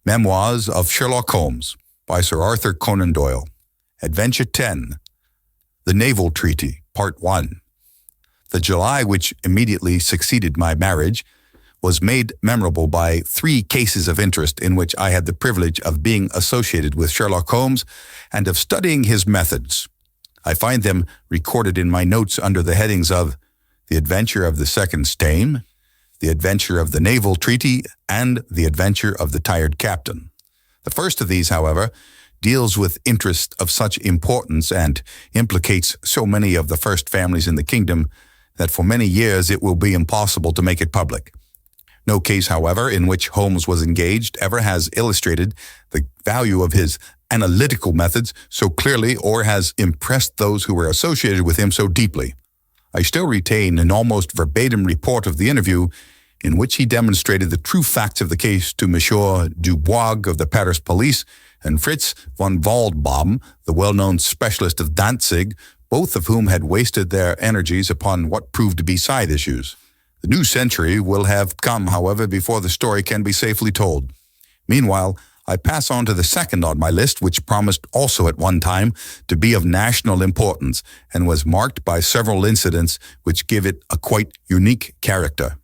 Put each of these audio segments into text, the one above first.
Memoirs of Sherlock Holmes by Sir Arthur Conan Doyle. Adventure 10, The Naval Treaty, Part 1. The July which immediately succeeded my marriage was made memorable by 3 cases of interest in which I had the privilege of being associated with Sherlock Holmes and of studying his methods. I find them recorded in my notes under the headings of The Adventure of the Second Stame, The Adventure of the Naval Treaty, and The Adventure of the Tired Captain. The first of these, however, deals with interest of such importance and implicates so many of the first families in the kingdom that for many years it will be impossible to make it public. No case, however, in which Holmes was engaged ever has illustrated the value of his analytical methods so clearly or has impressed those who were associated with him so deeply. I still retain an almost verbatim report of the interview in which he demonstrated the true facts of the case to Monsieur Dubois of the Paris police and Fritz von Waldbaum, the well-known specialist of Danzig, both of whom had wasted their energies upon what proved to be side issues. The new century will have come, however, before the story can be safely told. Meanwhile, I pass on to the second on my list, which promised also at one time to be of national importance and was marked by several incidents which give it a quite unique character.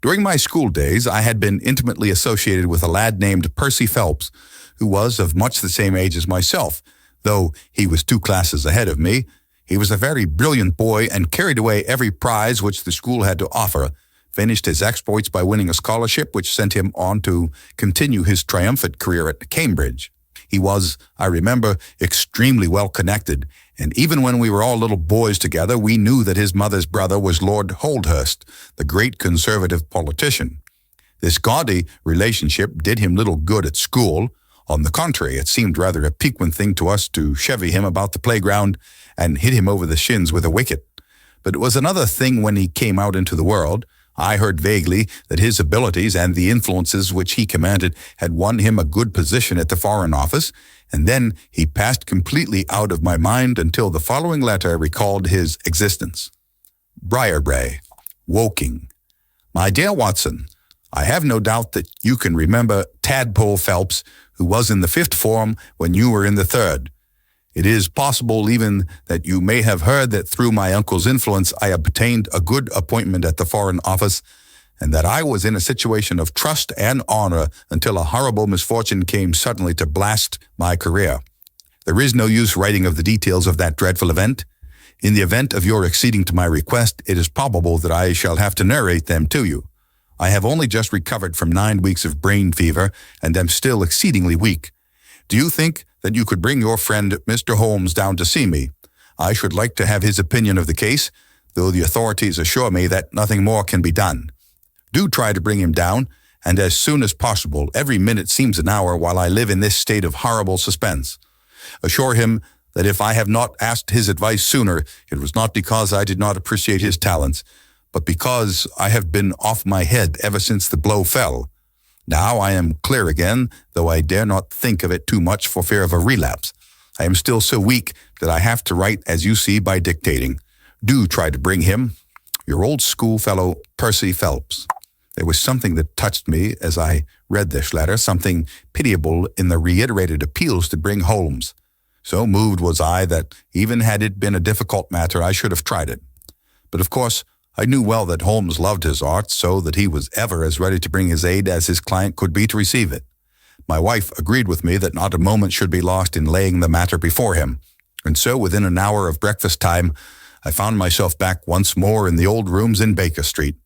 During my school days, I had been intimately associated with a lad named Percy Phelps, who was of much the same age as myself. Though he was 2 classes ahead of me, he was a very brilliant boy and carried away every prize which the school had to offer, finished his exploits by winning a scholarship which sent him on to continue his triumphant career at Cambridge. He was, I remember, extremely well connected, and even when we were all little boys together, we knew that his mother's brother was Lord Holdhurst, the great conservative politician. This gaudy relationship did him little good at school. On the contrary, it seemed rather a piquant thing to us to chevy him about the playground and hit him over the shins with a wicket. But it was another thing when he came out into the world. I heard vaguely that his abilities and the influences which he commanded had won him a good position at the Foreign Office, and then he passed completely out of my mind until the following letter recalled his existence. Briarbrae, Woking. My dear Watson, I have no doubt that you can remember Tadpole Phelps, who was in the 5th form when you were in the 3rd. It is possible even that you may have heard that through my uncle's influence I obtained a good appointment at the Foreign Office, and that I was in a situation of trust and honor until a horrible misfortune came suddenly to blast my career. There is no use writing of the details of that dreadful event. In the event of your acceding to my request, it is probable that I shall have to narrate them to you. I have only just recovered from 9 weeks of brain fever and am still exceedingly weak. Do you think that you could bring your friend Mr. Holmes down to see me? I should like to have his opinion of the case, though the authorities assure me that nothing more can be done. Do try to bring him down, and as soon as possible. Every minute seems an hour while I live in this state of horrible suspense. Assure him that if I have not asked his advice sooner, it was not because I did not appreciate his talents, but because I have been off my head ever since the blow fell. Now I am clear again, though I dare not think of it too much for fear of a relapse. I am still so weak that I have to write as you see by dictating. Do try to bring him. Your old schoolfellow, Percy Phelps. There was something that touched me as I read this letter, something pitiable in the reiterated appeals to bring Holmes. So moved was I that even had it been a difficult matter, I should have tried it. But of course, I knew well that Holmes loved his art, so that he was ever as ready to bring his aid as his client could be to receive it. My wife agreed with me that not a moment should be lost in laying the matter before him, and so within an hour of breakfast time, I found myself back once more in the old rooms in Baker Street.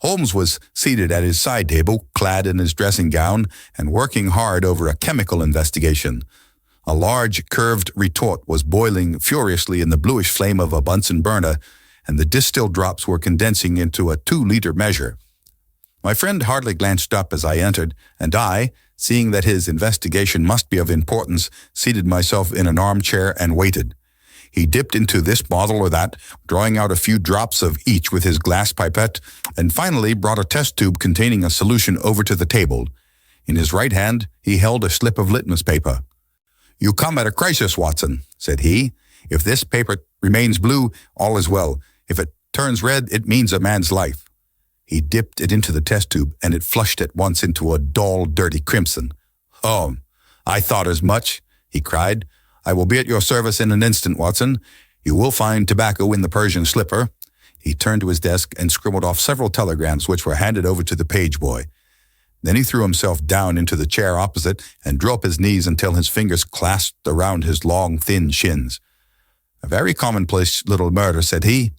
Holmes was seated at his side table, clad in his dressing gown, and working hard over a chemical investigation. A large, curved retort was boiling furiously in the bluish flame of a Bunsen burner, and the distilled drops were condensing into a 2-liter measure. My friend hardly glanced up as I entered, and I, seeing that his investigation must be of importance, seated myself in an armchair and waited. He dipped into this bottle or that, drawing out a few drops of each with his glass pipette, and finally brought a test tube containing a solution over to the table. In his right hand, he held a slip of litmus paper. "You come at a crisis, Watson," said he. "If this paper remains blue, all is well. If it turns red, it means a man's life." He dipped it into the test tube, and it flushed at once into a dull, dirty crimson. "Oh, I thought as much," he cried. "I will be at your service in an instant, Watson. You will find tobacco in the Persian slipper." He turned to his desk and scribbled off several telegrams which were handed over to the page boy. Then he threw himself down into the chair opposite and drew up his knees until his fingers clasped around his long, thin shins. "A very commonplace little murder," said he.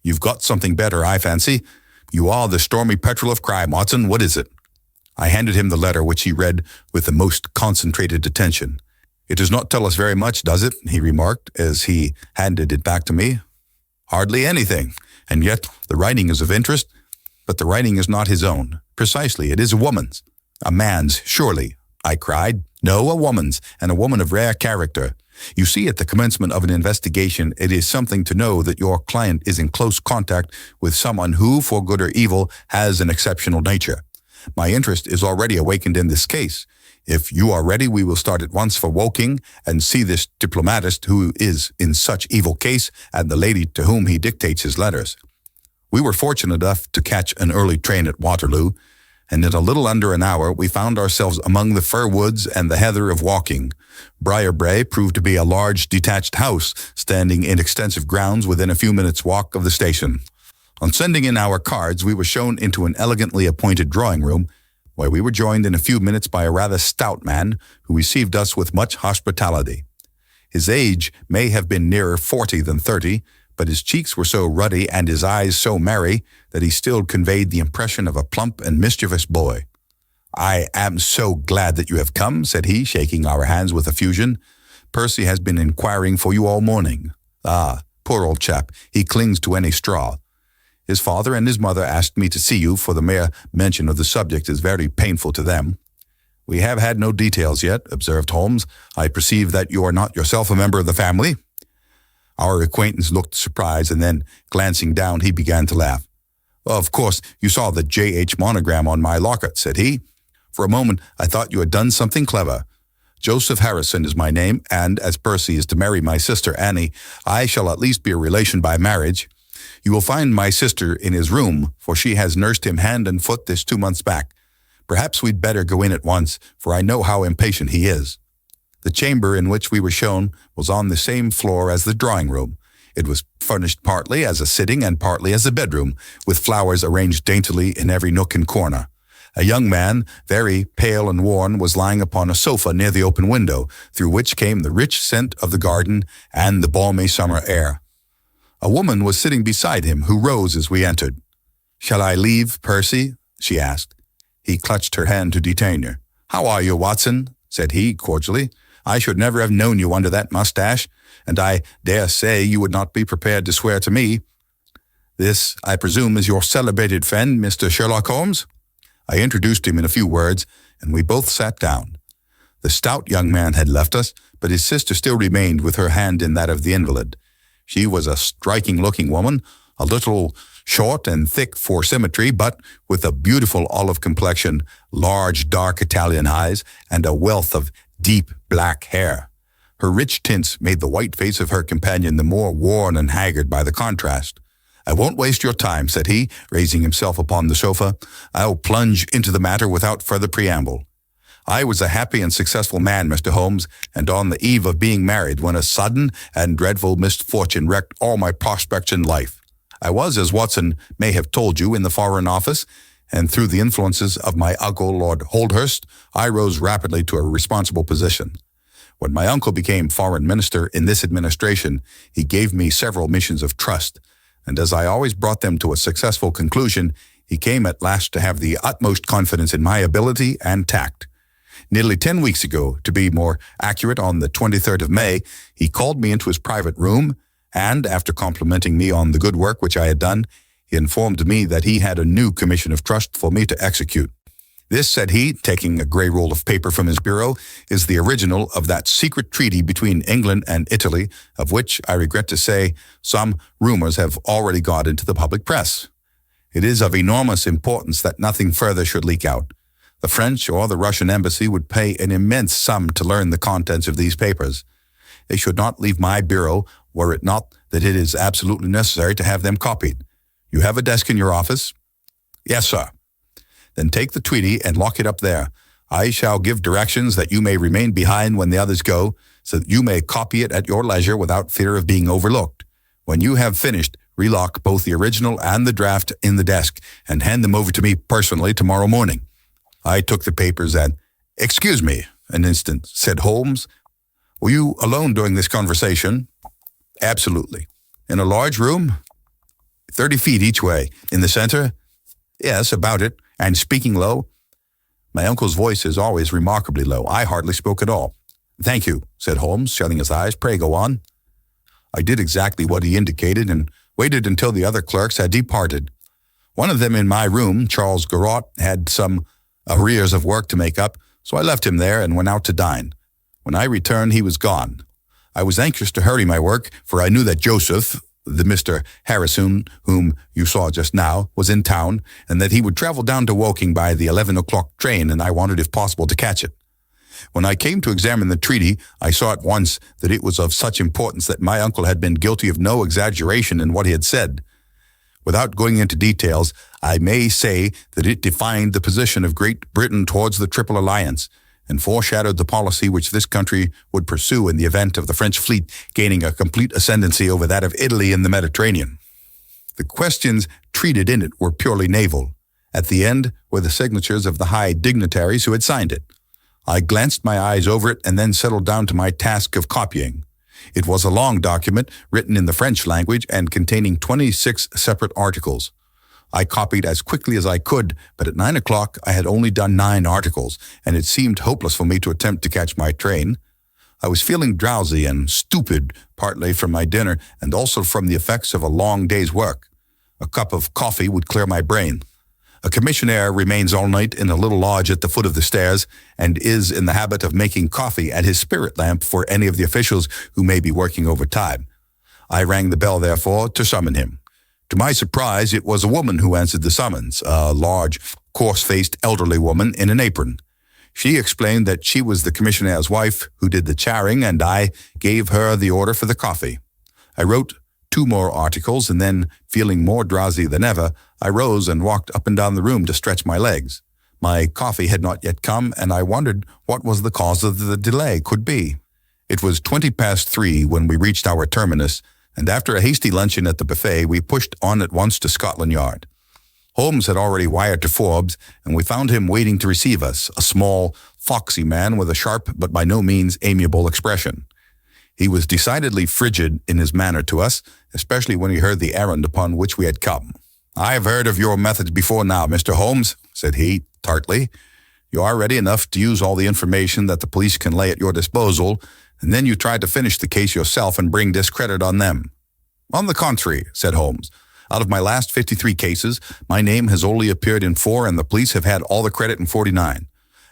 "You've got something better, I fancy. You are the stormy petrel of crime, Watson. What is it?" I handed him the letter, which he read with the most concentrated attention. "It does not tell us very much, does it?" he remarked as he handed it back to me. "Hardly anything, and yet the writing is of interest. But the writing is not his own. Precisely, it is a woman's." "A man's, surely," I cried. "No, a woman's, and a woman of rare character. You see, at the commencement of an investigation, it is something to know that your client is in close contact with someone who, for good or evil, has an exceptional nature. My interest is already awakened in this case. If you are ready, we will start at once for Woking and see this diplomatist who is in such evil case and the lady to whom he dictates his letters." We were fortunate enough to catch an early train at Waterloo, and in a little under an hour we found ourselves among the fir woods and the heather of Woking. Briarbrae proved to be a large detached house standing in extensive grounds within a few minutes' walk of the station. On sending in our cards, we were shown into an elegantly appointed drawing room, where we were joined in a few minutes by a rather stout man who received us with much hospitality. His age may have been nearer 40 than 30, but his cheeks were so ruddy and his eyes so merry that he still conveyed the impression of a plump and mischievous boy. "I am so glad that you have come," said he, shaking our hands with effusion. "Percy has been inquiring for you all morning. Ah, poor old chap, he clings to any straw. His father and his mother asked me to see you, for the mere mention of the subject is very painful to them." "We have had no details yet," observed Holmes. "I perceive that you are not yourself a member of the family." Our acquaintance looked surprised, and then, glancing down, he began to laugh. "Of course, you saw the J.H. monogram on my locket," said he. "For a moment, I thought you had done something clever. Joseph Harrison is my name, and as Percy is to marry my sister Annie, I shall at least be a relation by marriage. You will find my sister in his room, for she has nursed him hand and foot this 2 months back. Perhaps we'd better go in at once, for I know how impatient he is." The chamber in which we were shown was on the same floor as the drawing-room. It was furnished partly as a sitting and partly as a bedroom, with flowers arranged daintily in every nook and corner. A young man, very pale and worn, was lying upon a sofa near the open window, through which came the rich scent of the garden and the balmy summer air. A woman was sitting beside him, who rose as we entered. "Shall I leave, Percy?" she asked. He clutched her hand to detain her. "How are you, Watson?" said he, cordially. "I should never have known you under that mustache, and I dare say you would not be prepared to swear to me. This, I presume, is your celebrated friend, Mr. Sherlock Holmes?" I introduced him in a few words, and we both sat down. The stout young man had left us, but his sister still remained with her hand in that of the invalid. She was a striking-looking woman, a little short and thick for symmetry, but with a beautiful olive complexion, large dark Italian eyes, and a wealth of deep black hair. Her rich tints made the white face of her companion the more worn and haggard by the contrast. "I won't waste your time," said he, raising himself upon the sofa. "I'll plunge into the matter without further preamble. I was a happy and successful man, Mr. Holmes, and on the eve of being married when a sudden and dreadful misfortune wrecked all my prospects in life. I was, as Watson may have told you, in the Foreign Office, and through the influences of my uncle, Lord Holdhurst, I rose rapidly to a responsible position. When my uncle became foreign minister in this administration, he gave me several missions of trust, and as I always brought them to a successful conclusion, he came at last to have the utmost confidence in my ability and tact. Nearly 10 weeks ago, to be more accurate, on the 23rd of May, he called me into his private room, and, after complimenting me on the good work which I had done, he informed me that he had a new commission of trust for me to execute. This, said he, taking a grey roll of paper from his bureau, is the original of that secret treaty between England and Italy, of which, I regret to say, some rumours have already got into the public press. It is of enormous importance that nothing further should leak out. The French or the Russian embassy would pay an immense sum to learn the contents of these papers. They should not leave my bureau, were it not that it is absolutely necessary to have them copied. You have a desk in your office?" "Yes, sir." "Then take the treaty and lock it up there. I shall give directions that you may remain behind when the others go, so that you may copy it at your leisure without fear of being overlooked. When you have finished, relock both the original and the draft in the desk and hand them over to me personally tomorrow morning." I took the papers and, "Excuse me an instant," said Holmes. "Were you alone during this conversation?" "Absolutely." "In a large room?" 30 feet each way. "In the center?" "Yes, about it." "And speaking low?" My uncle's voice is always remarkably low. I hardly spoke at all. "Thank you," said Holmes, shutting his eyes. "Pray go on." I did exactly what he indicated and waited until the other clerks had departed. One of them in my room, Charles Garrot, had some arrears of work to make up, so I left him there and went out to dine. When I returned, he was gone. I was anxious to hurry my work, for I knew that Joseph, the Mr. Harrison, whom you saw just now, was in town, and that he would travel down to Woking by the 11 o'clock train, and I wanted, if possible, to catch it. When I came to examine the treaty, I saw at once that it was of such importance that my uncle had been guilty of no exaggeration in what he had said. Without going into details, I may say that it defined the position of Great Britain towards the Triple Alliance, and foreshadowed the policy which this country would pursue in the event of the French fleet gaining a complete ascendancy over that of Italy in the Mediterranean. The questions treated in it were purely naval. At the end were the signatures of the high dignitaries who had signed it. I glanced my eyes over it and then settled down to my task of copying. It was a long document written in the French language and containing 26 separate articles. I copied as quickly as I could, but at 9 o'clock I had only done 9 articles, and it seemed hopeless for me to attempt to catch my train. I was feeling drowsy and stupid, partly from my dinner and also from the effects of a long day's work. A cup of coffee would clear my brain. A commissionaire remains all night in a little lodge at the foot of the stairs and is in the habit of making coffee at his spirit lamp for any of the officials who may be working overtime. I rang the bell, therefore, to summon him. To my surprise, it was a woman who answered the summons, a large, coarse-faced, elderly woman in an apron. She explained that she was the commissionnaire's wife who did the charing, and I gave her the order for the coffee. I wrote 2 more articles, and then, feeling more drowsy than ever, I rose and walked up and down the room to stretch my legs. My coffee had not yet come, and I wondered what was the cause of the delay could be. It was 3:20 when we reached our terminus, and after a hasty luncheon at the buffet, we pushed on at once to Scotland Yard. Holmes had already wired to Forbes, and we found him waiting to receive us, a small, foxy man with a sharp but by no means amiable expression. He was decidedly frigid in his manner to us, especially when he heard the errand upon which we had come. "I have heard of your methods before now, Mr. Holmes," said he, tartly. "You are ready enough to use all the information that the police can lay at your disposal, and then you try to finish the case yourself and bring discredit on them." "On the contrary," said Holmes, "out of my last 53 cases, my name has only appeared in 4, and the police have had all the credit in 49.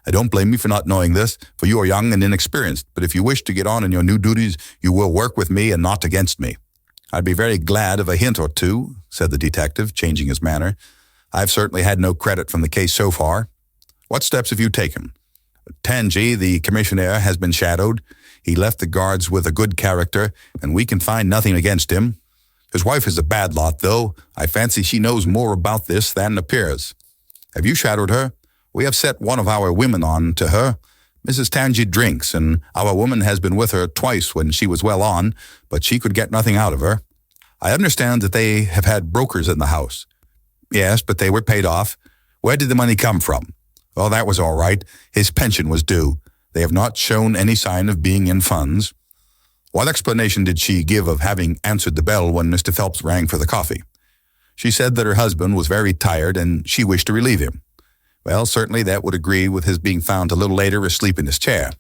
I don't blame you for not knowing this, for you are young and inexperienced, but if you wish to get on in your new duties, you will work with me and not against me." "I'd be very glad of a hint or two," said the detective, changing his manner. "I've certainly had no credit from the case so far." "What steps have you taken?" "Tangey, the commissionaire, has been shadowed. He left the guards with a good character, and we can find nothing against him. His wife is a bad lot, though. I fancy she knows more about this than appears." "Have you shadowed her?" "We have set one of our women on to her. Mrs. Tangey drinks, and our woman has been with her twice when she was well on, but she could get nothing out of her. I understand that they have had brokers in the house." "Yes, but they were paid off." "Where did the money come from?" "Oh, that was all right. His pension was due. They have not shown any sign of being in funds." "What explanation did she give of having answered the bell when Mr. Phelps rang for the coffee?" "She said that her husband was very tired and she wished to relieve him." "Well, certainly that would agree with his being found a little later asleep in his chair."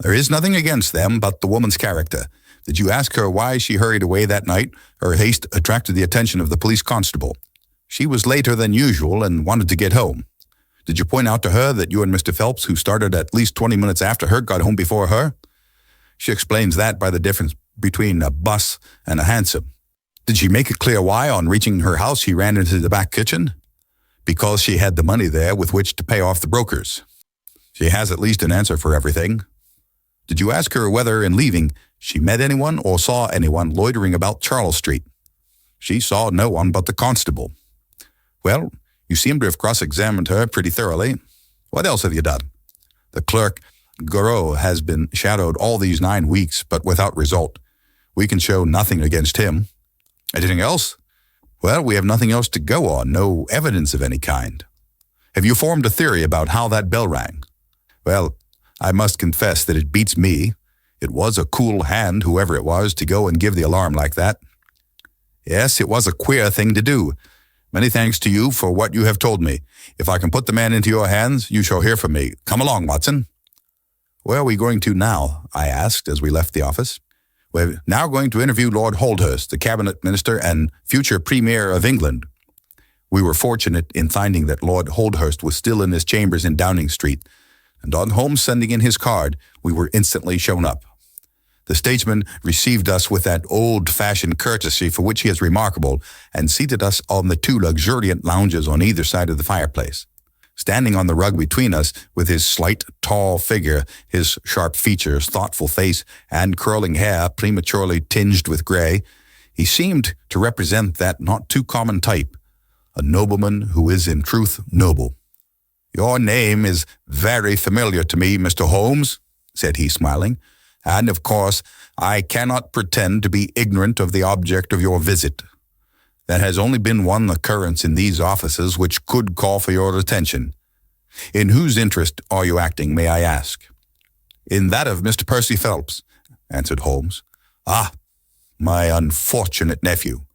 "There is nothing against them but the woman's character. Did you ask her why she hurried away that night? Her haste attracted the attention of the police constable. She was later than usual and wanted to get home. Did you point out to her that you and Mr. Phelps, who started at least 20 minutes after her, got home before her?" "She explains that by the difference between a bus and a hansom." "Did she make it clear why, on reaching her house, she ran into the back kitchen?" "Because she had the money there with which to pay off the brokers." "She has at least an answer for everything." "Did you ask her whether, in leaving, she met anyone or saw anyone loitering about Charles Street?" "She saw no one but the constable." "Well, you seem to have cross-examined her pretty thoroughly." What else have you done? The clerk, Goro, has been shadowed all these 9 weeks, but without result. We can show nothing against him. Anything else? Well, we have nothing else to go on, no evidence of any kind. Have you formed a theory about how that bell rang? Well, I must confess that it beats me. It was a cool hand, whoever it was, to go and give the alarm like that. Yes, it was a queer thing to do. Many thanks to you for what you have told me. If I can put the man into your hands, you shall hear from me. Come along, Watson. Where are we going to now? I asked as we left the office. We're now going to interview Lord Holdhurst, the cabinet minister and future premier of England. We were fortunate in finding that Lord Holdhurst was still in his chambers in Downing Street, and on Holmes sending in his card, we were instantly shown up. The statesman received us with that old-fashioned courtesy for which he is remarkable, and seated us on the 2 luxuriant lounges on either side of the fireplace. Standing on the rug between us, with his slight, tall figure, his sharp features, thoughtful face, and curling hair prematurely tinged with gray, he seemed to represent that not too common type, a nobleman who is in truth noble. Your name is very familiar to me, Mr. Holmes, said he, smiling, and of course I cannot pretend to be ignorant of the object of your visit. There has only been one occurrence in these offices which could call for your attention. In whose interest are you acting, may I ask? In that of Mr. Percy Phelps, answered Holmes. Ah, my unfortunate nephew.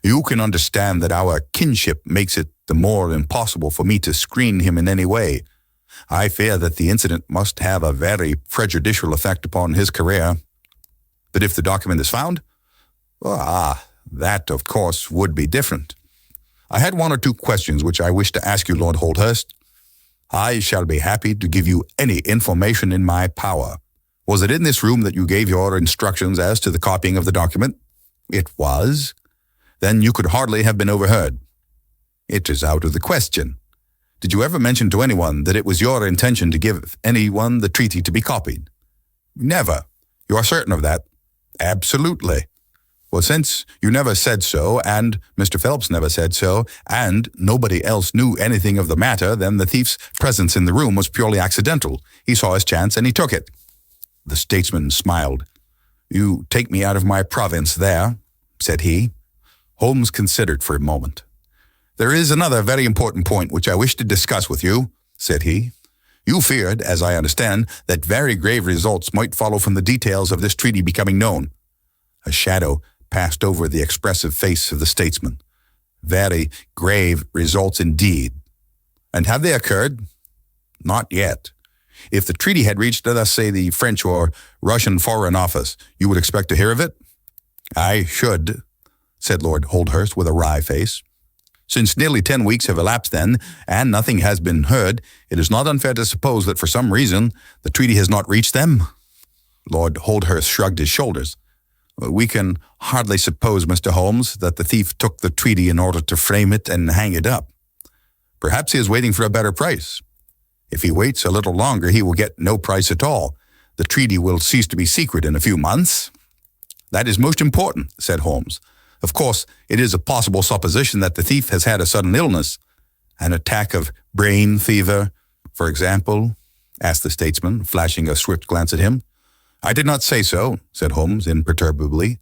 You can understand that our kinship makes it the more impossible for me to screen him in any way. I fear that the incident must have a very prejudicial effect upon his career. But if the document is found, that, of course, would be different. I had 1 or 2 questions which I wish to ask you, Lord Holdhurst. I shall be happy to give you any information in my power. Was it in this room that you gave your instructions as to the copying of the document? It was. Then you could hardly have been overheard. It is out of the question. Did you ever mention to anyone that it was your intention to give anyone the treaty to be copied? Never. You are certain of that? Absolutely. Well, since you never said so, and Mr. Phelps never said so, and nobody else knew anything of the matter, then the thief's presence in the room was purely accidental. He saw his chance and he took it. The statesman smiled. You take me out of my province there, said he. Holmes considered for a moment. There is another very important point which I wish to discuss with you, said he. You feared, as I understand, that very grave results might follow from the details of this treaty becoming known. A shadow passed over the expressive face of the statesman. Very grave results indeed. And have they occurred? Not yet. If the treaty had reached, let us say, the French or Russian Foreign Office, you would expect to hear of it? I should, said Lord Holdhurst with a wry face. Since nearly 10 weeks have elapsed then, and nothing has been heard, it is not unfair to suppose that for some reason the treaty has not reached them. Lord Holdhurst shrugged his shoulders. We can hardly suppose, Mr. Holmes, that the thief took the treaty in order to frame it and hang it up. Perhaps he is waiting for a better price. If he waits a little longer, he will get no price at all. The treaty will cease to be secret in a few months. That is most important, said Holmes. Of course, it is a possible supposition that the thief has had a sudden illness. An attack of brain fever, for example, asked the statesman, flashing a swift glance at him. I did not say so, said Holmes imperturbably.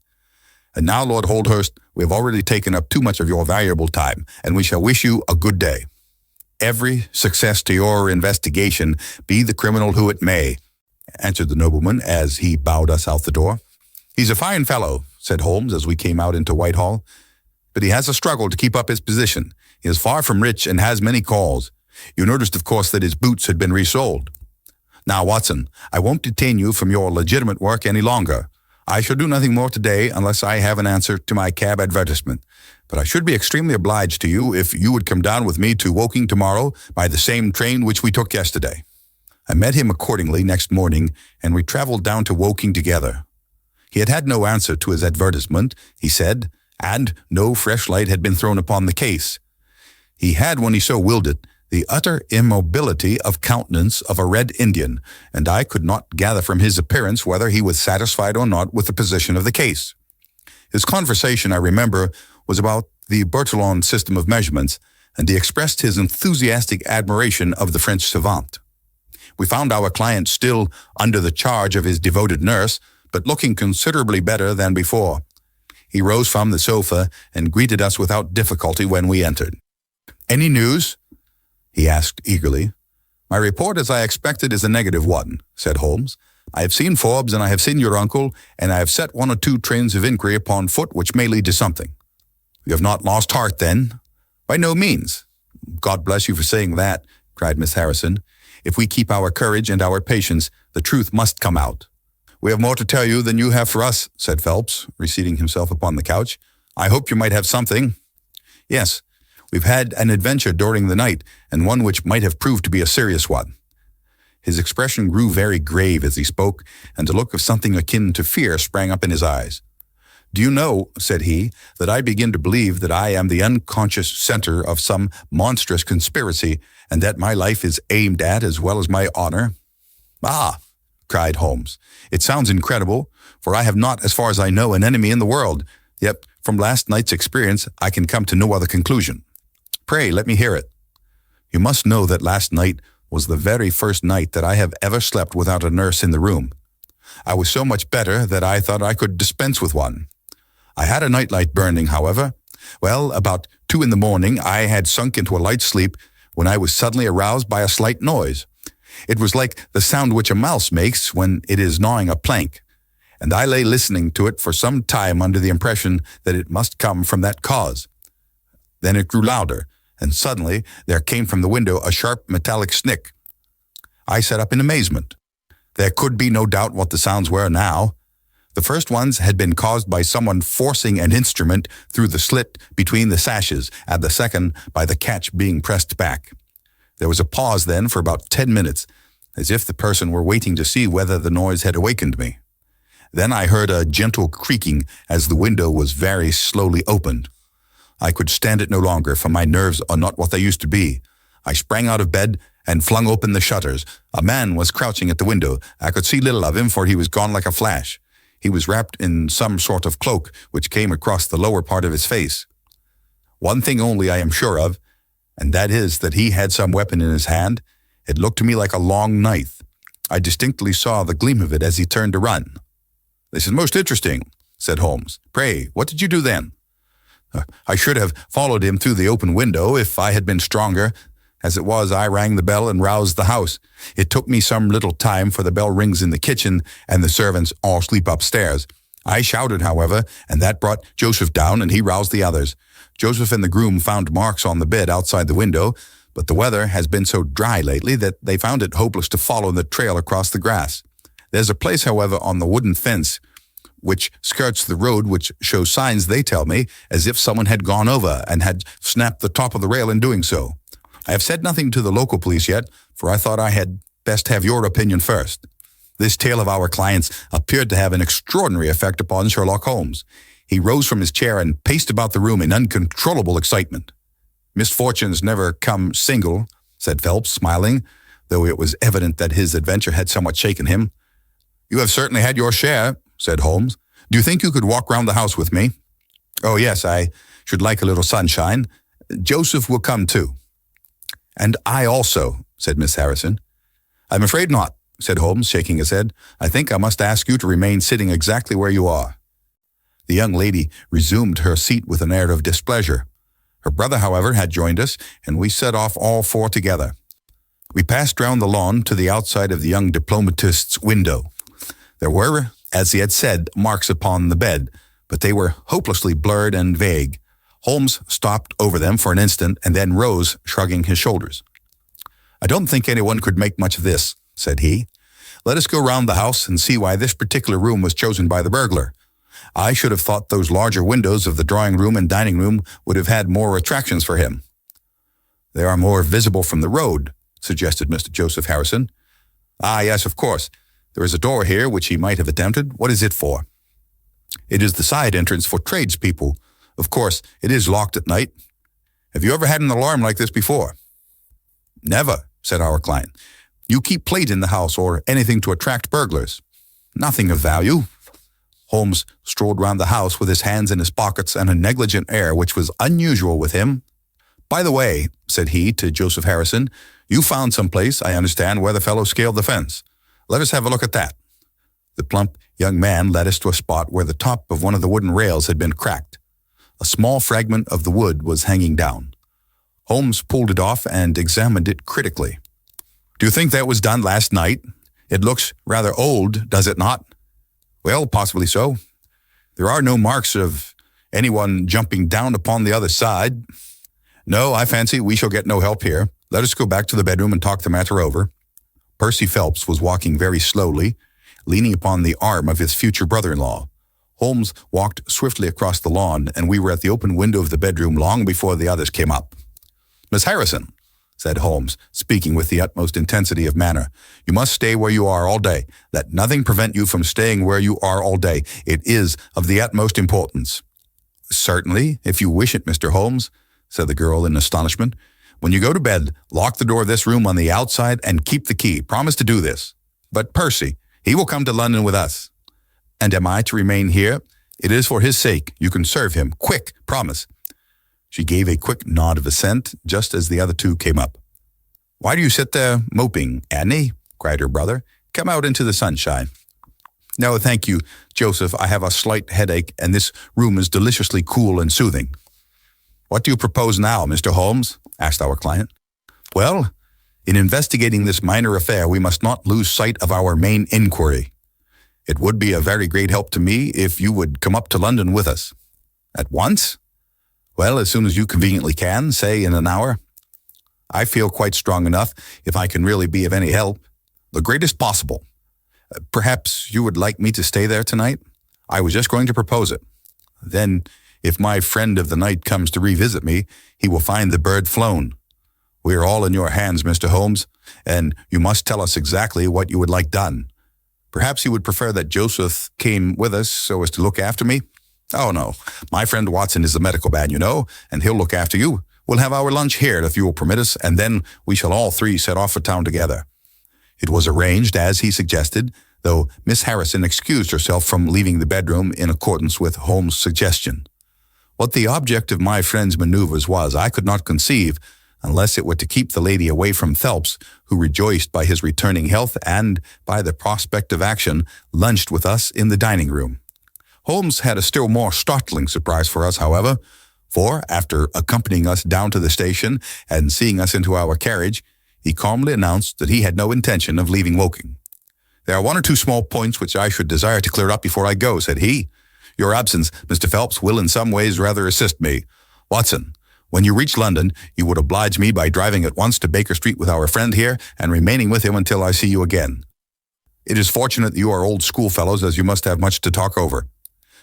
And now, Lord Holdhurst, we have already taken up too much of your valuable time, and we shall wish you a good day. Every success to your investigation, be the criminal who it may, answered the nobleman as he bowed us out the door. He's a fine fellow, said Holmes as we came out into Whitehall, but he has a struggle to keep up his position. He is far from rich and has many calls. You noticed, of course, that his boots had been resold. Now, Watson, I won't detain you from your legitimate work any longer. I shall do nothing more today unless I have an answer to my cab advertisement. But I should be extremely obliged to you if you would come down with me to Woking tomorrow by the same train which we took yesterday. I met him accordingly next morning, and we traveled down to Woking together. He had had no answer to his advertisement, he said, and no fresh light had been thrown upon the case. He had, when he so willed it, the utter immobility of countenance of a Red Indian, and I could not gather from his appearance whether he was satisfied or not with the position of the case. His conversation, I remember, was about the Bertillon system of measurements, and he expressed his enthusiastic admiration of the French savant. We found our client still under the charge of his devoted nurse, but looking considerably better than before. He rose from the sofa and greeted us without difficulty when we entered. "Any news?" he asked eagerly. "My report, as I expected, is a negative one," said Holmes. "I have seen Forbes, and I have seen your uncle, and I have set 1 or 2 trains of inquiry upon foot which may lead to something." "You have not lost heart, then?" "By no means." "God bless you for saying that," cried Miss Harrison. "If we keep our courage and our patience, the truth must come out." "We have more to tell you than you have for us," said Phelps, reseating himself upon the couch. "I hope you might have something." "Yes, we've had an adventure during the night, and one which might have proved to be a serious one." His expression grew very grave as he spoke, and a look of something akin to fear sprang up in his eyes. "Do you know," said he, "that I begin to believe that I am the unconscious center of some monstrous conspiracy, and that my life is aimed at as well as my honor?" "Ah!" cried Holmes. "It sounds incredible, for I have not, as far as I know, an enemy in the world. Yet, from last night's experience, I can come to no other conclusion." "Pray, let me hear it." "You must know that last night was the very first night that I have ever slept without a nurse in the room. I was so much better that I thought I could dispense with one. I had a nightlight burning, however. Well, about 2 in the morning, I had sunk into a light sleep when I was suddenly aroused by a slight noise. It was like the sound which a mouse makes when it is gnawing a plank, and I lay listening to it for some time under the impression that it must come from that cause. Then it grew louder, and suddenly there came from the window a sharp metallic snick. I sat up in amazement. There could be no doubt what the sounds were now. The first ones had been caused by someone forcing an instrument through the slit between the sashes, and the second by the catch being pressed back. There was a pause then for about 10 minutes, as if the person were waiting to see whether the noise had awakened me. Then I heard a gentle creaking as the window was very slowly opened. I could stand it no longer, for my nerves are not what they used to be. I sprang out of bed and flung open the shutters. A man was crouching at the window. I could see little of him, for he was gone like a flash. He was wrapped in some sort of cloak, which came across the lower part of his face. One thing only I am sure of, and that is that he had some weapon in his hand. It looked to me like a long knife. I distinctly saw the gleam of it as he turned to run. "This is most interesting," said Holmes. "Pray, what did you do then?" "I should have followed him through the open window if I had been stronger. As it was, I rang the bell and roused the house. It took me some little time, for the bell rings in the kitchen and the servants all sleep upstairs. I shouted, however, and that brought Joseph down, and he roused the others. Joseph and the groom found marks on the bed outside the window, but the weather has been so dry lately that they found it hopeless to follow the trail across the grass. There's a place, however, on the wooden fence which skirts the road which shows signs, they tell me, as if someone had gone over and had snapped the top of the rail in doing so. I have said nothing to the local police yet, for I thought I had best have your opinion first." This tale of our client's appeared to have an extraordinary effect upon Sherlock Holmes. He rose from his chair and paced about the room in uncontrollable excitement. "Misfortunes never come single," said Phelps, smiling, though it was evident that his adventure had somewhat shaken him. "You have certainly had your share," said Holmes. "Do you think you could walk round the house with me?" "Oh, yes, I should like a little sunshine. Joseph will come too." "And I also," said Miss Harrison. "I'm afraid not," said Holmes, shaking his head. "I think I must ask you to remain sitting exactly where you are." The young lady resumed her seat with an air of displeasure. Her brother, however, had joined us, and we set off all 4 together. We passed round the lawn to the outside of the young diplomatist's window. There were, as he had said, marks upon the bed, but they were hopelessly blurred and vague. Holmes stopped over them for an instant and then rose, shrugging his shoulders. "I don't think anyone could make much of this," said he. "Let us go round the house and see why this particular room was chosen by the burglar. I should have thought those larger windows of the drawing-room and dining-room would have had more attractions for him." "They are more visible from the road," suggested Mr. Joseph Harrison. "Ah, yes, of course. There is a door here which he might have attempted. What is it for?" "It is the side entrance for tradespeople. Of course, it is locked at night. Have you ever had an alarm like this before?" "Never," said our client. "You keep plate in the house or anything to attract burglars?" "Nothing of value." Holmes strolled round the house with his hands in his pockets and a negligent air which was unusual with him. "By the way," said he to Joseph Harrison, "you found some place, I understand, where the fellow scaled the fence. Let us have a look at that." The plump young man led us to a spot where the top of one of the wooden rails had been cracked. A small fragment of the wood was hanging down. Holmes pulled it off and examined it critically. "Do you think that was done last night? It looks rather old, does it not?" "Well, possibly so. There are no marks of anyone jumping down upon the other side. No, I fancy we shall get no help here. Let us go back to the bedroom and talk the matter over." Percy Phelps was walking very slowly, leaning upon the arm of his future brother-in-law. Holmes walked swiftly across the lawn, and we were at the open window of the bedroom long before the others came up. "Miss Harrison," said Holmes, speaking with the utmost intensity of manner, "you must stay where you are all day. Let nothing prevent you from staying where you are all day. It is of the utmost importance." "Certainly, if you wish it, Mr. Holmes," said the girl in astonishment. "When you go to bed, lock the door of this room on the outside and keep the key. Promise to do this. But Percy, he will come to London with us." "And am I to remain here?" "It is for his sake. You can serve him. Quick, promise." She gave a quick nod of assent just as the other two came up. "Why do you sit there moping, Annie?" cried her brother. "Come out into the sunshine." "No, thank you, Joseph. I have a slight headache, and this room is deliciously cool and soothing." "What do you propose now, Mr. Holmes?" asked our client. "Well, in investigating this minor affair, we must not lose sight of our main inquiry. It would be a very great help to me if you would come up to London with us." "At once?" "Well, as soon as you conveniently can, say in an hour." "I feel quite strong enough, if I can really be of any help." "The greatest possible. Perhaps you would like me to stay there tonight?" "I was just going to propose it." "Then, if my friend of the night comes to revisit me, he will find the bird flown. We are all in your hands, Mr. Holmes, and you must tell us exactly what you would like done. Perhaps you would prefer that Joseph came with us so as to look after me?" "Oh, no. My friend Watson is the medical man, you know, and he'll look after you. We'll have our lunch here, if you will permit us, and then we shall all three set off for town together." It was arranged as he suggested, though Miss Harrison excused herself from leaving the bedroom in accordance with Holmes' suggestion. What the object of my friend's maneuvers was, I could not conceive, unless it were to keep the lady away from Phelps, who rejoiced by his returning health and, by the prospect of action, lunched with us in the dining room. Holmes had a still more startling surprise for us, however, for, after accompanying us down to the station and seeing us into our carriage, he calmly announced that he had no intention of leaving Woking. "There are one or two small points which I should desire to clear up before I go," said he. "Your absence, Mr. Phelps, will in some ways rather assist me. Watson, when you reach London, you would oblige me by driving at once to Baker Street with our friend here and remaining with him until I see you again. It is fortunate that you are old schoolfellows, as you must have much to talk over.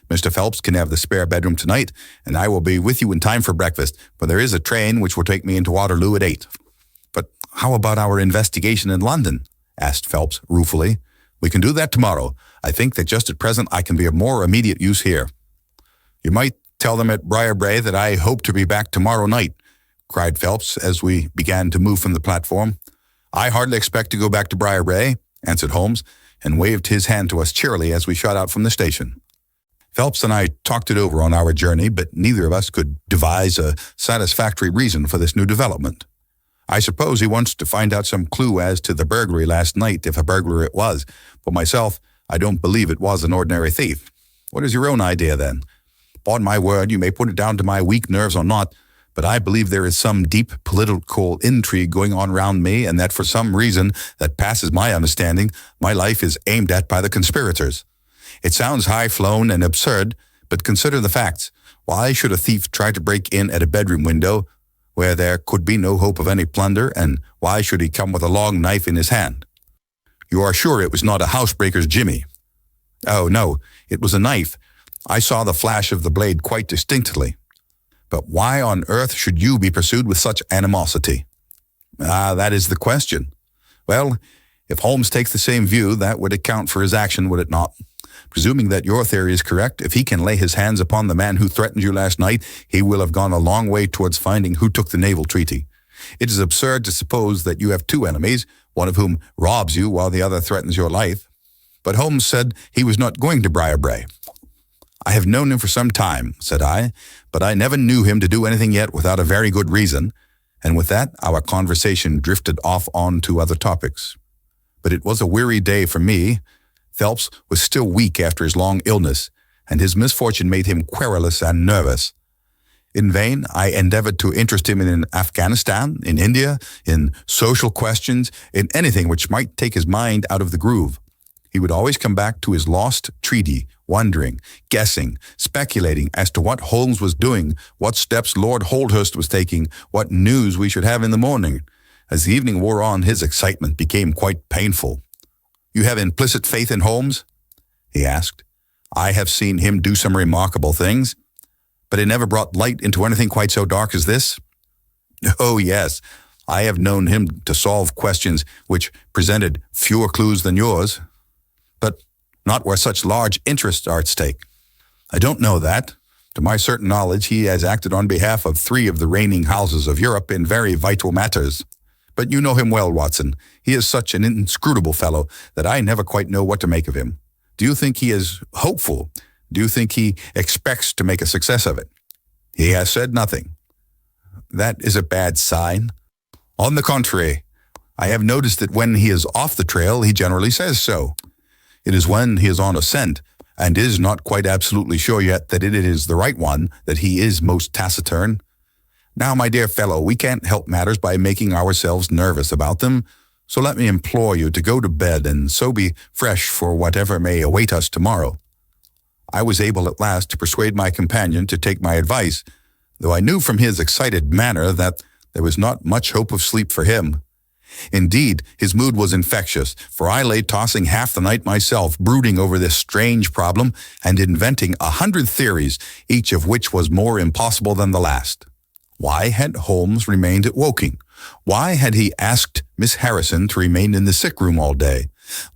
Mr. Phelps can have the spare bedroom tonight, and I will be with you in time for breakfast, for there is a train which will take me into Waterloo at 8. "But how about our investigation in London?" asked Phelps ruefully. "We can do that tomorrow. I think that just at present I can be of more immediate use here." "You might tell them at Briarbrae that I hope to be back tomorrow night," cried Phelps as we began to move from the platform. "I hardly expect to go back to Briarbrae," answered Holmes, and waved his hand to us cheerily as we shot out from the station. Phelps and I talked it over on our journey, but neither of us could devise a satisfactory reason for this new development. "I suppose he wants to find out some clue as to the burglary last night, if a burglar it was. For myself, I don't believe it was an ordinary thief. What is your own idea, then?" "Upon my word, you may put it down to my weak nerves or not, but I believe there is some deep political intrigue going on round me, and that for some reason that passes my understanding, my life is aimed at by the conspirators. It sounds high-flown and absurd, but consider the facts. Why should a thief try to break in at a bedroom window where there could be no hope of any plunder, and why should he come with a long knife in his hand? You are sure it was not a housebreaker's jimmy?" "Oh, no, it was a knife. I saw the flash of the blade quite distinctly." "But why on earth should you be pursued with such animosity?" "Ah, that is the question. Well, if Holmes takes the same view, that would account for his action, would it not? Presuming that your theory is correct, if he can lay his hands upon the man who threatened you last night, he will have gone a long way towards finding who took the Naval Treaty. It is absurd to suppose that you have two enemies, one of whom robs you while the other threatens your life." "But Holmes said he was not going to Briarbrae." I have known him for some time, said I, but I never knew him to do anything yet without a very good reason, and with that our conversation drifted off on to other topics. But it was a weary day for me. Phelps was still weak after his long illness, and his misfortune made him querulous and nervous. In vain, I endeavored to interest him in Afghanistan, in India, in social questions, in anything which might take his mind out of the groove. He would always come back to his lost treaty, wondering, guessing, speculating as to what Holmes was doing, what steps Lord Holdhurst was taking, what news we should have in the morning. As the evening wore on, his excitement became quite painful. "You have implicit faith in Holmes?" he asked. "I have seen him do some remarkable things, but it never brought light into anything quite so dark as this." "Oh, yes. I have known him to solve questions which presented fewer clues than yours, but not where such large interests are at stake." "I don't know that. To my certain knowledge, he has acted on behalf of 3 of the reigning houses of Europe in very vital matters. But you know him well, Watson. He is such an inscrutable fellow that I never quite know what to make of him. Do you think he is hopeful? Do you think he expects to make a success of it?" "He has said nothing." "That is a bad sign." "On the contrary, I have noticed that when he is off the trail, he generally says so. It is when he is on a scent, and is not quite absolutely sure yet that it is the right one, that he is most taciturn. Now, my dear fellow, we can't help matters by making ourselves nervous about them, so let me implore you to go to bed and so be fresh for whatever may await us tomorrow." I was able at last to persuade my companion to take my advice, though I knew from his excited manner that there was not much hope of sleep for him. Indeed, his mood was infectious, for I lay tossing half the night myself, brooding over this strange problem and inventing 100 theories, each of which was more impossible than the last. Why had Holmes remained at Woking? Why had he asked Miss Harrison to remain in the sick room all day?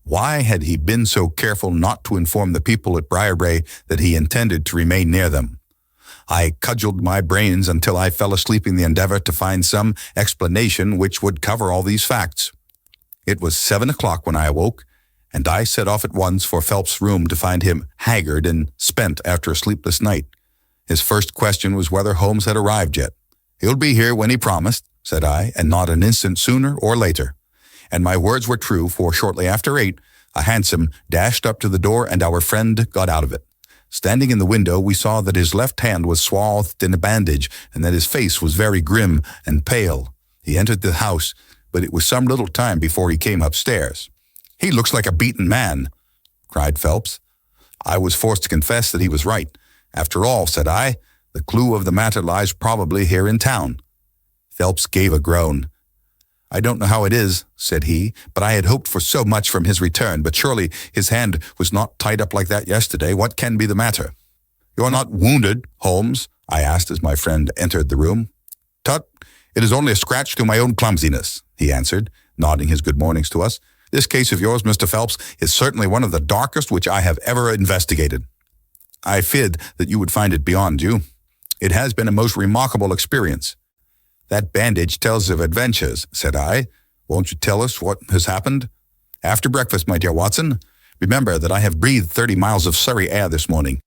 Why had he been so careful not to inform the people at Briarbrae that he intended to remain near them? I cudgeled my brains until I fell asleep in the endeavor to find some explanation which would cover all these facts. It was 7 o'clock when I awoke, and I set off at once for Phelps' room to find him haggard and spent after a sleepless night. His first question was whether Holmes had arrived yet. "He'll be here when he promised," said I, and not an instant sooner or later. And my words were true, for shortly after 8, a hansom dashed up to the door and our friend got out of it. Standing in the window, we saw that his left hand was swathed in a bandage and that his face was very grim and pale. He entered the house, but it was some little time before he came upstairs. "He looks like a beaten man," cried Phelps. I was forced to confess that he was right. "After all," said I, "the clue of the matter lies probably here in town." Phelps gave a groan. "I don't know how it is," said he, "but I had hoped for so much from his return, but surely his hand was not tied up like that yesterday. What can be the matter?" "You are not wounded, Holmes?" I asked as my friend entered the room. "Tut, it is only a scratch through my own clumsiness," he answered, nodding his good mornings to us. "This case of yours, Mr. Phelps, is certainly one of the darkest which I have ever investigated. I feared that you would find it beyond you. It has been a most remarkable experience." "That bandage tells of adventures," said I. "Won't you tell us what has happened?" "After breakfast, my dear Watson. Remember that I have breathed 30 miles of Surrey air this morning.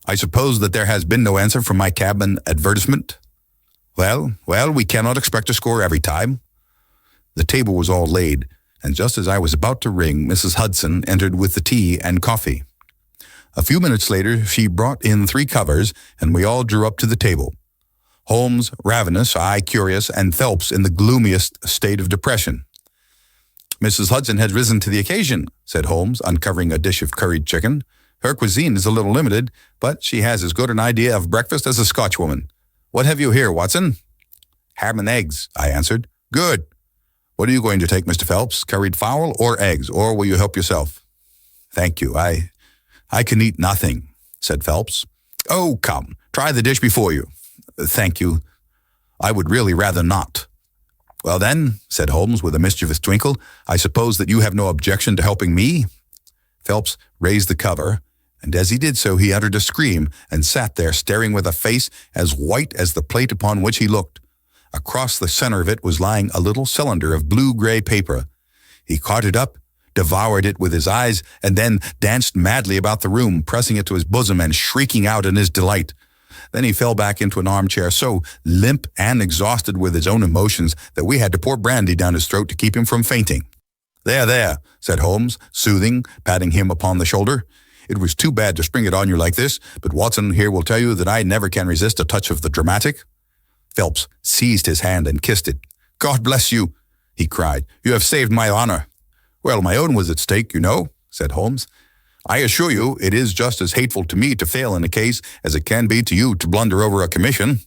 I suppose that there has been no answer from my cabin advertisement?" Well, we cannot expect to score every time." The table was all laid, and just as I was about to ring, Mrs. Hudson entered with the tea and coffee. A few minutes later, she brought in 3 covers, and we all drew up to the table. Holmes ravenous, I curious, and Phelps in the gloomiest state of depression. "Mrs. Hudson has risen to the occasion," said Holmes, uncovering a dish of curried chicken. "Her cuisine is a little limited, but she has as good an idea of breakfast as a Scotchwoman. What have you here, Watson?" "Ham and eggs," I answered. "Good. What are you going to take, Mr. Phelps? Curried fowl or eggs, or will you help yourself?" "Thank you. I can eat nothing," said Phelps. "Oh, come, try the dish before you." "Thank you. I would really rather not." "Well then," said Holmes with a mischievous twinkle, "I suppose that you have no objection to helping me?" Phelps raised the cover, and as he did so he uttered a scream and sat there staring with a face as white as the plate upon which he looked. Across the center of it was lying a little cylinder of blue-gray paper. He caught it up, devoured it with his eyes, and then danced madly about the room, pressing it to his bosom and shrieking out in his delight. Then he fell back into an armchair, so limp and exhausted with his own emotions that we had to pour brandy down his throat to keep him from fainting. "There, there," said Holmes, soothing, patting him upon the shoulder. "It was too bad to spring it on you like this, but Watson here will tell you that I never can resist a touch of the dramatic." Phelps seized his hand and kissed it. "God bless you," he cried. "You have saved my honor." "Well, my own was at stake, you know," said Holmes. "I assure you it is just as hateful to me to fail in a case as it can be to you to blunder over a commission."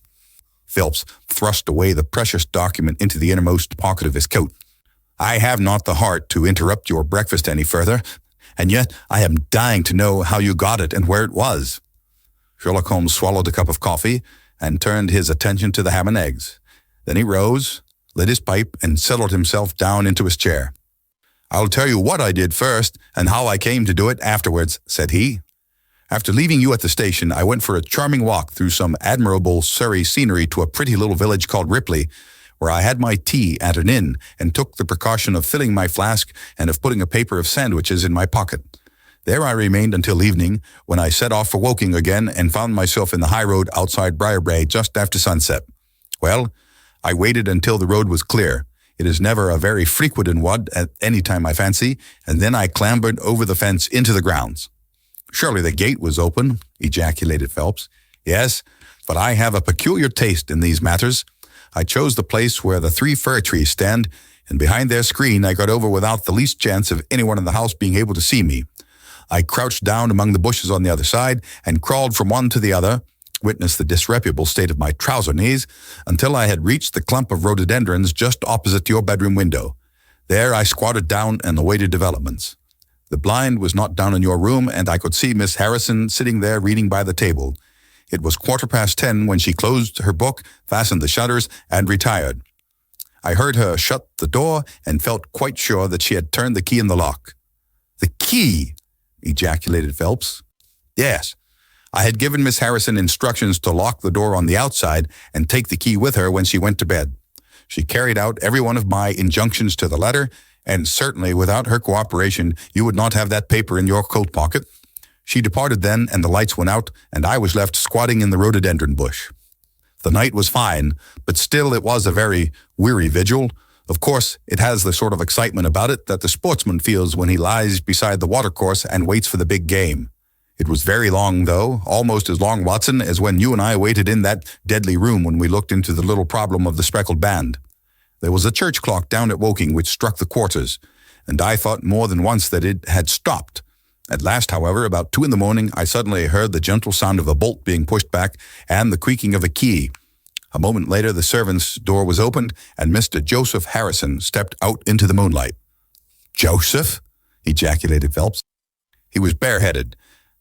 Phelps thrust away the precious document into the innermost pocket of his coat. "I have not the heart to interrupt your breakfast any further, and yet I am dying to know how you got it and where it was." Sherlock Holmes swallowed a cup of coffee and turned his attention to the ham and eggs. Then he rose, lit his pipe, and settled himself down into his chair. "I'll tell you what I did first, and how I came to do it afterwards," said he. "After leaving you at the station, I went for a charming walk through some admirable Surrey scenery to a pretty little village called Ripley, where I had my tea at an inn, and took the precaution of filling my flask and of putting a paper of sandwiches in my pocket. There I remained until evening, when I set off for Woking again and found myself in the high road outside Briarbrae just after sunset. Well, I waited until the road was clear. It is never a very frequented one at any time, I fancy, and then I clambered over the fence into the grounds." "Surely the gate was open," ejaculated Phelps. "Yes, but I have a peculiar taste in these matters. I chose the place where the 3 fir trees stand, and behind their screen I got over without the least chance of anyone in the house being able to see me. I crouched down among the bushes on the other side and crawled from one to the other, witness the disreputable state of my trouser knees, until I had reached the clump of rhododendrons just opposite your bedroom window. There I squatted down and awaited developments. The blind was not down in your room, and I could see Miss Harrison sitting there reading by the table. It was 10:15 when she closed her book, fastened the shutters, and retired. I heard her shut the door and felt quite sure that she had turned the key in the lock." "The key!" ejaculated Phelps. "Yes. I had given Miss Harrison instructions to lock the door on the outside and take the key with her when she went to bed. She carried out every one of my injunctions to the letter, and certainly without her cooperation you would not have that paper in your coat pocket. She departed then, and the lights went out, and I was left squatting in the rhododendron bush. The night was fine, but still it was a very weary vigil. Of course, it has the sort of excitement about it that the sportsman feels when he lies beside the watercourse and waits for the big game. It was very long, though, almost as long, Watson, as when you and I waited in that deadly room when we looked into the little problem of the speckled band. There was a church clock down at Woking which struck the quarters, and I thought more than once that it had stopped. At last, however, about 2 a.m, I suddenly heard the gentle sound of a bolt being pushed back and the creaking of a key. A moment later, the servants' door was opened, and Mr. Joseph Harrison stepped out into the moonlight. "Joseph?" ejaculated Phelps. He was bareheaded,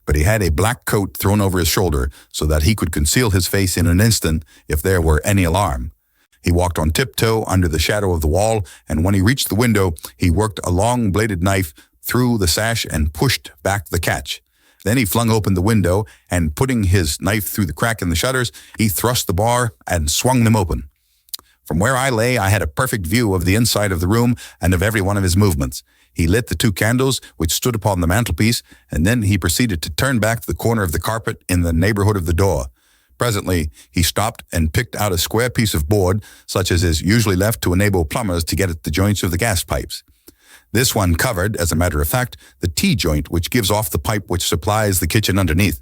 but he had a black coat thrown over his shoulder so that he could conceal his face in an instant if there were any alarm. He walked on tiptoe under the shadow of the wall, and when he reached the window, he worked a long-bladed knife through the sash and pushed back the catch. Then he flung open the window, and putting his knife through the crack in the shutters, he thrust the bar and swung them open. From where I lay, I had a perfect view of the inside of the room and of every one of his movements. He lit the 2 candles which stood upon the mantelpiece, and then he proceeded to turn back the corner of the carpet in the neighborhood of the door. Presently, he stopped and picked out a square piece of board, such as is usually left to enable plumbers to get at the joints of the gas pipes. This one covered, as a matter of fact, the T-joint which gives off the pipe which supplies the kitchen underneath.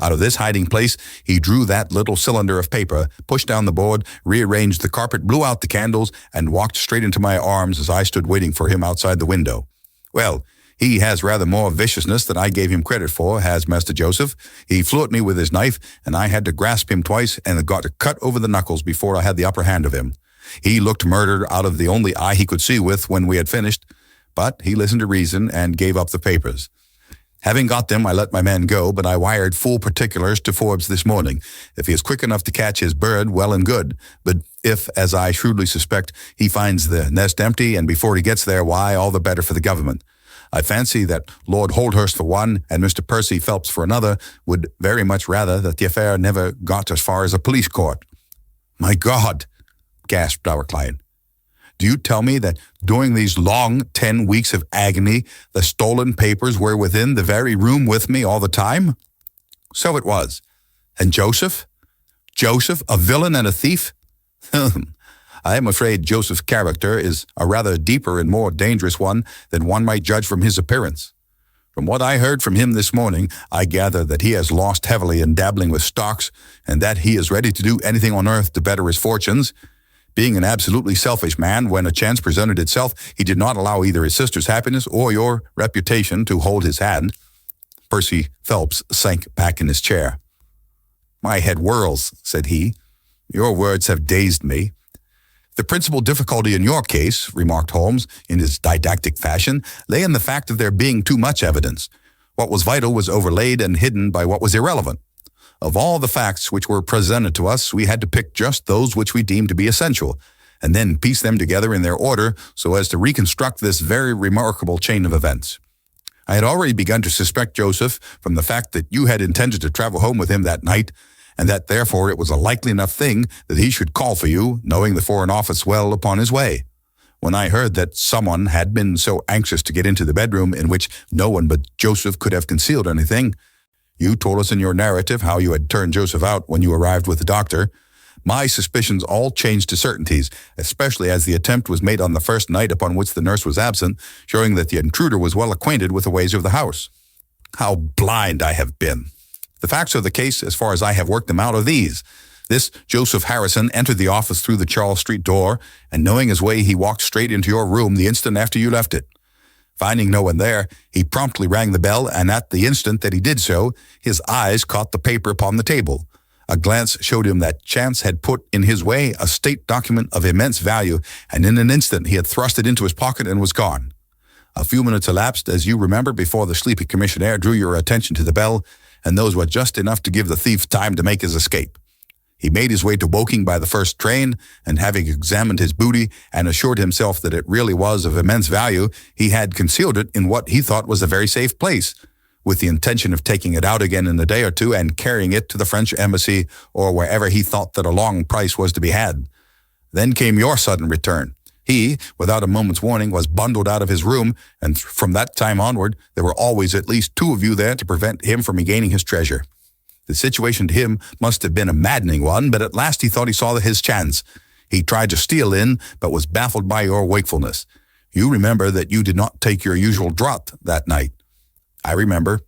Out of this hiding place, he drew that little cylinder of paper, pushed down the board, rearranged the carpet, blew out the candles, and walked straight into my arms as I stood waiting for him outside the window. Well, he has rather more viciousness than I gave him credit for, has Master Joseph. He flew at me with his knife, and I had to grasp him twice and got a cut over the knuckles before I had the upper hand of him. He looked murdered out of the only eye he could see with when we had finished, but he listened to reason and gave up the papers. Having got them, I let my man go, but I wired full particulars to Forbes this morning. If he is quick enough to catch his bird, well and good. But if, as I shrewdly suspect, he finds the nest empty, and before he gets there, why, all the better for the government. I fancy that Lord Holdhurst for one, and Mr. Percy Phelps for another, would very much rather that the affair never got as far as a police court. "My God!" gasped our client. Do you tell me that during these long 10 weeks of agony, the stolen papers were within the very room with me all the time? So it was. And Joseph? Joseph, a villain and a thief? I am afraid Joseph's character is a rather deeper and more dangerous one than one might judge from his appearance. From what I heard from him this morning, I gather that he has lost heavily in dabbling with stocks, and that he is ready to do anything on earth to better his fortunes. Being an absolutely selfish man, when a chance presented itself, he did not allow either his sister's happiness or your reputation to hold his hand. Percy Phelps sank back in his chair. "My head whirls," said he. "Your words have dazed me." "The principal difficulty in your case," remarked Holmes in his didactic fashion, "lay in the fact of there being too much evidence. What was vital was overlaid and hidden by what was irrelevant. Of all the facts which were presented to us, we had to pick just those which we deemed to be essential, and then piece them together in their order so as to reconstruct this very remarkable chain of events. I had already begun to suspect Joseph from the fact that you had intended to travel home with him that night, and that therefore it was a likely enough thing that he should call for you, knowing the Foreign Office well upon his way. When I heard that someone had been so anxious to get into the bedroom in which no one but Joseph could have concealed anything, you told us in your narrative how you had turned Joseph out when you arrived with the doctor. My suspicions all changed to certainties, especially as the attempt was made on the first night upon which the nurse was absent, showing that the intruder was well acquainted with the ways of the house. How blind I have been! The facts of the case, as far as I have worked them out, are these. This Joseph Harrison entered the office through the Charles Street door, and knowing his way, he walked straight into your room the instant after you left it. Finding no one there, he promptly rang the bell, and at the instant that he did so, his eyes caught the paper upon the table. A glance showed him that chance had put in his way a state document of immense value, and in an instant he had thrust it into his pocket and was gone. A few minutes elapsed, as you remember, before the sleepy commissionaire drew your attention to the bell, and those were just enough to give the thief time to make his escape. He made his way to Woking by the first train, and having examined his booty and assured himself that it really was of immense value, he had concealed it in what he thought was a very safe place, with the intention of taking it out again in a day or two and carrying it to the French embassy or wherever he thought that a long price was to be had. Then came your sudden return. He, without a moment's warning, was bundled out of his room, and from that time onward, there were always at least two of you there to prevent him from regaining his treasure. The situation to him must have been a maddening one, but at last he thought he saw his chance. He tried to steal in, but was baffled by your wakefulness. You remember that you did not take your usual draught that night. I remember.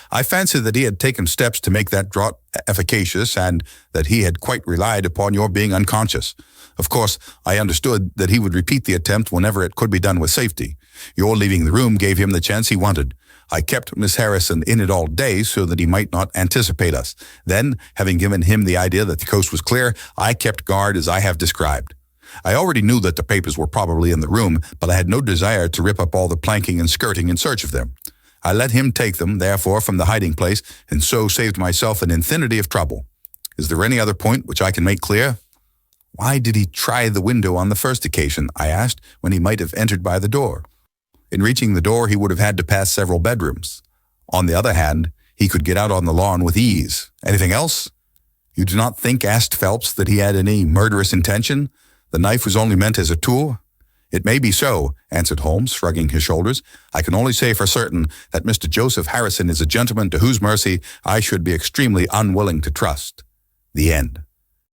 I fancied that he had taken steps to make that draught efficacious, and that he had quite relied upon your being unconscious. Of course, I understood that he would repeat the attempt whenever it could be done with safety. Your leaving the room gave him the chance he wanted. I kept Miss Harrison in it all day so that he might not anticipate us. Then, having given him the idea that the coast was clear, I kept guard as I have described. I already knew that the papers were probably in the room, but I had no desire to rip up all the planking and skirting in search of them. I let him take them, therefore, from the hiding place, and so saved myself an infinity of trouble. Is there any other point which I can make clear? Why did he try the window on the first occasion, I asked, when he might have entered by the door? In reaching the door, he would have had to pass several bedrooms. On the other hand, he could get out on the lawn with ease. Anything else? You do not think, asked Phelps, that he had any murderous intention? The knife was only meant as a tool? It may be so, answered Holmes, shrugging his shoulders. I can only say for certain that Mr. Joseph Harrison is a gentleman to whose mercy I should be extremely unwilling to trust. The end.